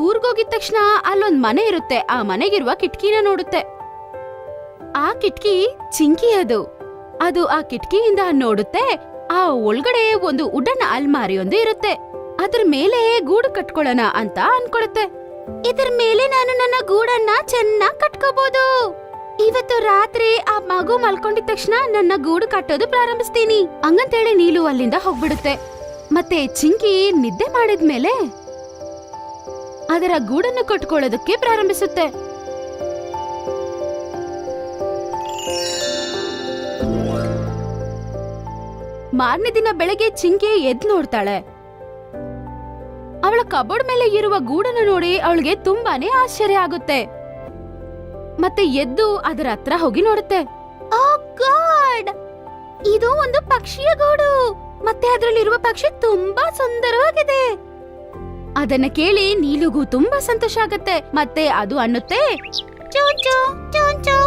ಊರ್ಗೋಗಿದ ತಕ್ಷಣ ಅಲ್ಲೊಂದ್ ಮನೆ ಇರುತ್ತೆ. ಆ ಮನೆಗಿರುವ ಕಿಟಕಿನ ನೋಡುತ್ತೆ. ಆ ಕಿಟಕಿ ಚಿಂಕಿ ಅದು ಆ ಕಿಟಕಿಯಿಂದ ನೋಡುತ್ತೆ. ಆ ಒಳಗಡೆ ಒಂದು ಉಡನ್ ಅಲ್ಮಾರಿಯೊಂದು ಇರುತ್ತೆ. ಅದ್ರ ಮೇಲೆ ಗೂಡು ಕಟ್ಕೊಳ್ಳೋಣ ಅಂತ ಅನ್ಕೊಳುತ್ತೆ. ಇದ್ರ ಮೇಲೆ ನಾನು ನನ್ನ ಗೂಡನ್ನ ಚೆನ್ನಾಗ್ ಕಟ್ಕೋಬಹುದು. ಇವತ್ತು ರಾತ್ರಿ ಆ ಮಗು ಮಲ್ಕೊಂಡಿದ ತಕ್ಷಣ ನನ್ನ ಗೂಡು ಕಟ್ಟೋದು ಪ್ರಾರಂಭಿಸ್ತೀನಿ ಹಂಗಂತೇಳಿ ನೀಲು ಅಲ್ಲಿಂದ ಹೋಗ್ಬಿಡುತ್ತೆ. ಮತ್ತೆ ಚಿಂಕಿ ನಿದ್ದೆ ಮಾಡಿದ್ಮೇಲೆ ಅದರ ಗೂಡನ್ನು ಕಟ್ಕೊಳ್ಳೋದಕ್ಕೆ ಪ್ರಾರಂಭಿಸುತ್ತೆ. ಮಾರನೇ ದಿನ ಬೆಳಗ್ಗೆ ಚಿಂಕಿ ಎದ್ದು ನೋಡ್ತಾಳೆ. ಅವಳ ಕಬೋರ್ಡ್ ಮೇಲೆ ಇರುವ ಗೂಡನ್ನು ನೋಡಿ ಅವಳಿಗೆ ತುಂಬಾನೇ ಆಶ್ಚರ್ಯ ಆಗುತ್ತೆ. ಮತ್ತೆ ಎದ್ದು ಅದರ ಹತ್ರ ಹೋಗಿ ನೋಡುತ್ತೆ. ಓ ಗಾಡ್, ಇದು ಒಂದು ಪಕ್ಷಿಯ ಗೂಡು. ಮತ್ತೆ ಅದರಲ್ಲಿರುವ ಪಕ್ಷಿ ತುಂಬಾ ಸುಂದರವಾಗಿದೆ. ಅದನ್ನ ಕೇಳಿ ನೀಲುಗೂ ತುಂಬಾ ಸಂತೋಷ ಆಗತ್ತೆ. ಮತ್ತೆ ಅದು ಅನ್ನುತ್ತೆ, ಚೂ ಚೂ ಚೂ ಚೂ.